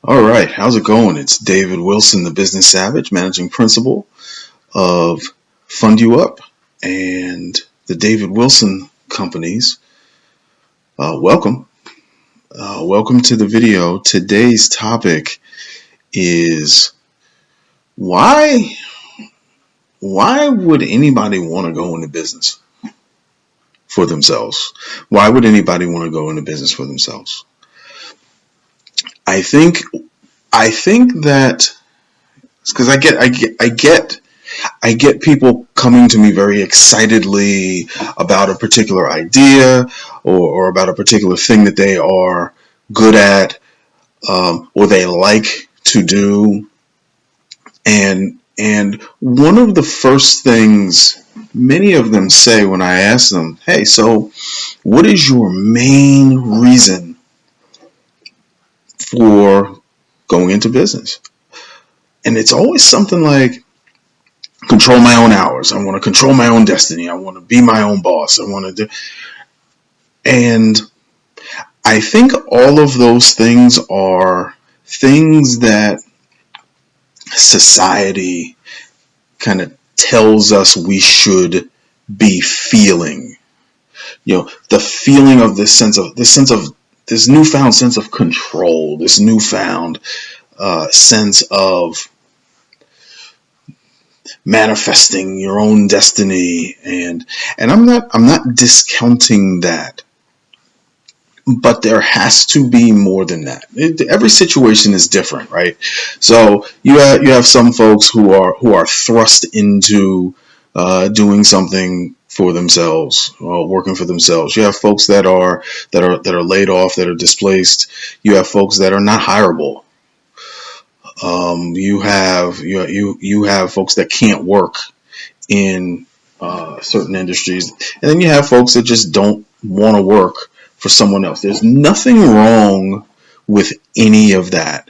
All right, how's it going? It's David Wilson, the Business Savage, managing principal of Fund You Up and the David Wilson Companies. Welcome. Welcome to the video. Today's topic is why would anybody want to go into business for themselves? Why would anybody want to go into business for themselves? I think that because I get people coming to me very excitedly about a particular idea or about a particular thing that they are good at or they like to do. And one of the first things many of them say when I ask them, hey, so what is your main reason for going into business? And it's always something like, control my own hours. I want to control my own destiny. I want to be my own boss. I want to do. And I think all of those things are things that society kind of tells us we should be feeling. You know, the feeling of this newfound sense of control, this newfound sense of manifesting your own destiny, and I'm not discounting that, but there has to be more than that. Every situation is different, right? So you have some folks who are thrust into doing something for themselves, working for themselves. You have folks that are laid off, that are displaced. You have folks that are not hireable. You have folks that can't work in certain industries, and then you have folks that just don't want to work for someone else. There's nothing wrong with any of that.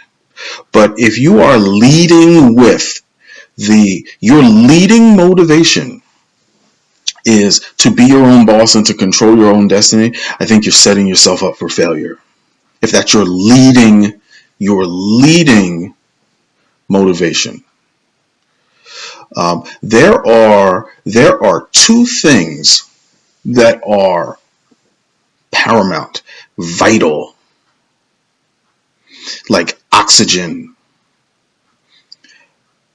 But if you are leading with your leading motivation is to be your own boss and to control your own destiny, I think you're setting yourself up for failure. If that's your leading motivation. There are two things that are paramount, vital, like oxygen,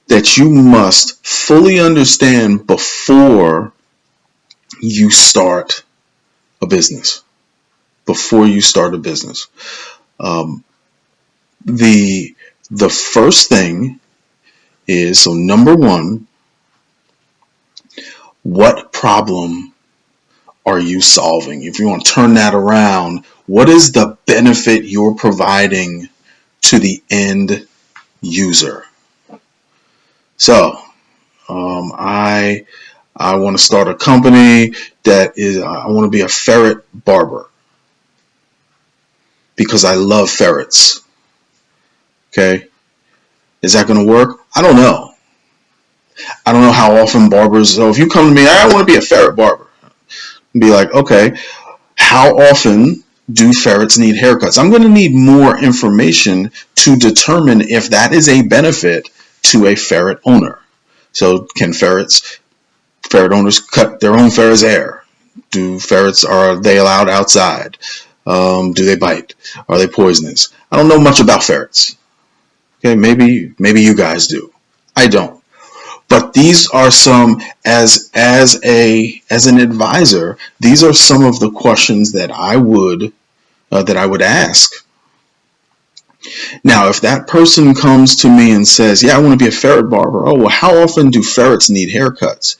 that you must fully understand before you start a business. The first thing is, so number one, what problem are you solving? If you want to turn that around, what is the benefit you're providing to the end user? So, I want to start a company I want to be a ferret barber because I love ferrets. Okay. Is that going to work? I don't know. I don't know how often barbers, so if you come to me, I want to be a ferret barber. Be like, okay, how often do ferrets need haircuts? I'm going to need more information to determine if that is a benefit to a ferret owner. So can ferret owners cut their own ferret's hair? Are they allowed outside? Do they bite? Are they poisonous? I don't know much about ferrets. Okay, maybe you guys do. I don't. But these are some, as an advisor, these are some of the questions that I would ask. Now, if that person comes to me and says, "Yeah, I want to be a ferret barber." Oh, well, how often do ferrets need haircuts?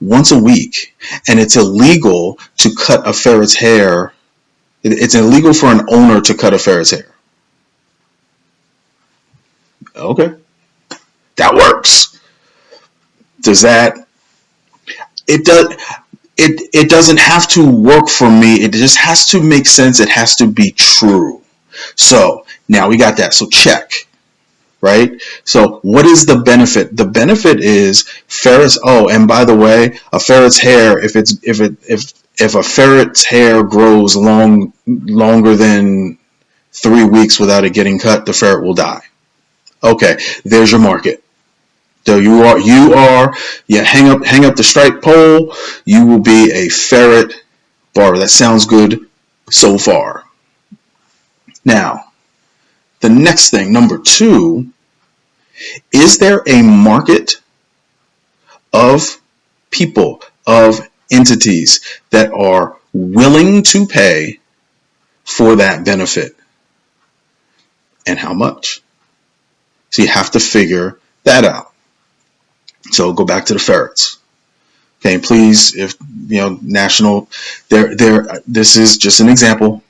Once a week, and it's illegal to cut a ferret's hair. It's illegal for an owner to cut a ferret's hair. Okay, that works. Does that? It doesn't have to work for me. It just has to make sense. It has to be true. So now we got that. So check, right? So what is the benefit? The benefit is ferrets. Oh, and by the way, a ferret's hair, if a ferret's hair grows longer than 3 weeks without it getting cut, the ferret will die. Okay, there's your market. So you hang up the striped pole, you will be a ferret barber. That sounds good so far. Now, the next thing, number 2, is there a market of people, of entities that are willing to pay for that benefit? And how much? So you have to figure that out. So go back to the ferrets. Okay, please, if national, this is just an example.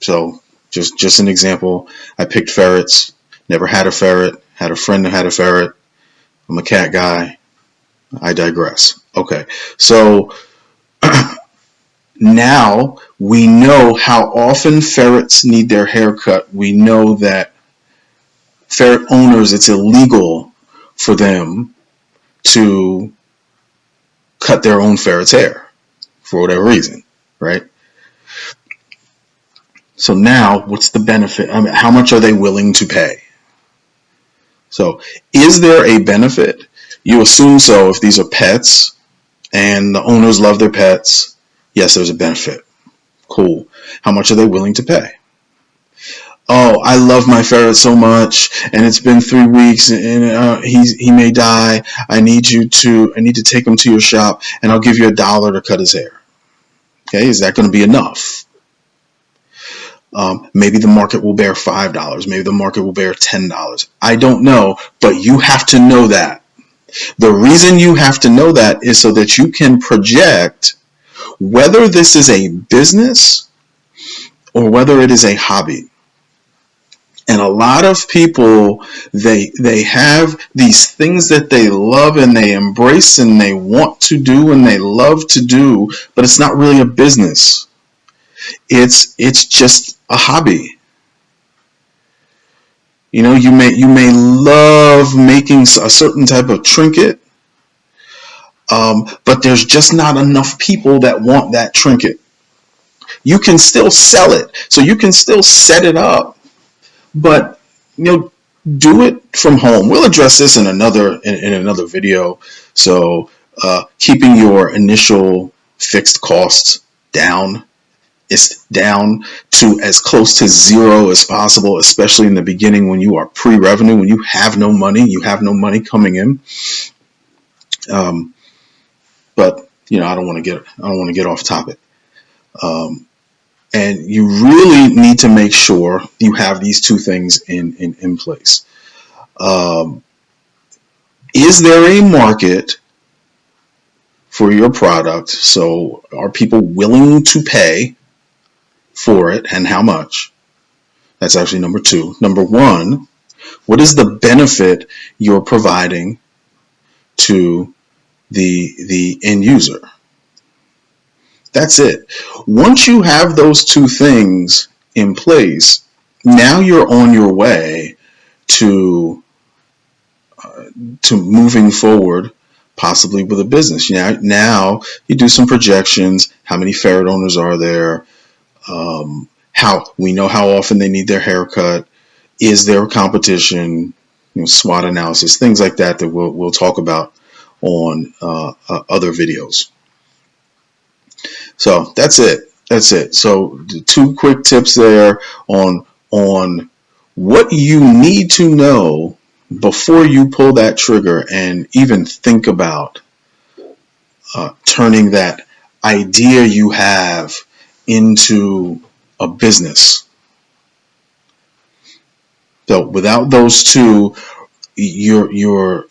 So just an example. I picked ferrets, never had a ferret, had a friend who had a ferret. I'm a cat guy. I digress. Okay, so now we know how often ferrets need their hair cut. We know that ferret owners, it's illegal for them to cut their own ferret's hair for whatever reason, right? So now what's the benefit? I mean, how much are they willing to pay? So is there a benefit? You assume so if these are pets and the owners love their pets. Yes, there's a benefit. Cool. How much are they willing to pay? Oh, I love my ferret so much, and it's been 3 weeks, and he may die. I need to take him to your shop, and I'll give you $1 to cut his hair. Okay, is that going to be enough? Maybe the market will bear $5. Maybe the market will bear $10. I don't know, but you have to know that. The reason you have to know that is so that you can project whether this is a business or whether it is a hobby. And a lot of people, they have these things that they love and they embrace and they want to do and they love to do, but it's not really a business. It's just a hobby. You may love making a certain type of trinket, but there's just not enough people that want that trinket. You can still sell it, so you can still set it up, but do it from home. We'll address this in another video. So keeping your initial fixed costs down. It's down to as close to zero as possible, especially in the beginning when you are pre-revenue, when you have no money coming in. But I don't want to get off topic. And you really need to make sure you have these two things in place. Is there a market for your product? So are people willing to pay for it, and how much? That's actually number 2. Number 1, what is the benefit you're providing to the end user? That's it. Once you have those 2 things in place, now you're on your way to moving forward, possibly with a business. Now you do some projections. How many ferret owners are there? How we know how often they need their haircut. Is there a competition? SWOT analysis, things like that we'll talk about on other videos. So that's it. So the 2 quick tips there on what you need to know before you pull that trigger and even think about turning that idea you have into a business. So without those 2, you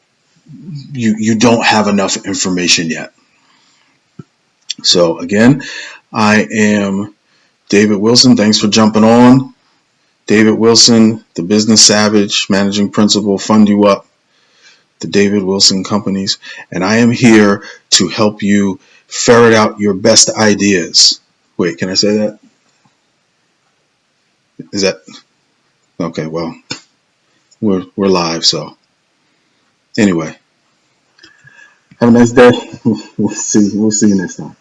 don't have enough information yet. So again, I am David Wilson. Thanks for jumping on. David Wilson, the Business Savage, Managing Principal, Fund You Up, the David Wilson Companies, and I am here to help you ferret out your best ideas. Wait, can I say that? Is that okay? Well, we're live, so anyway, have a nice day. We'll see you next time.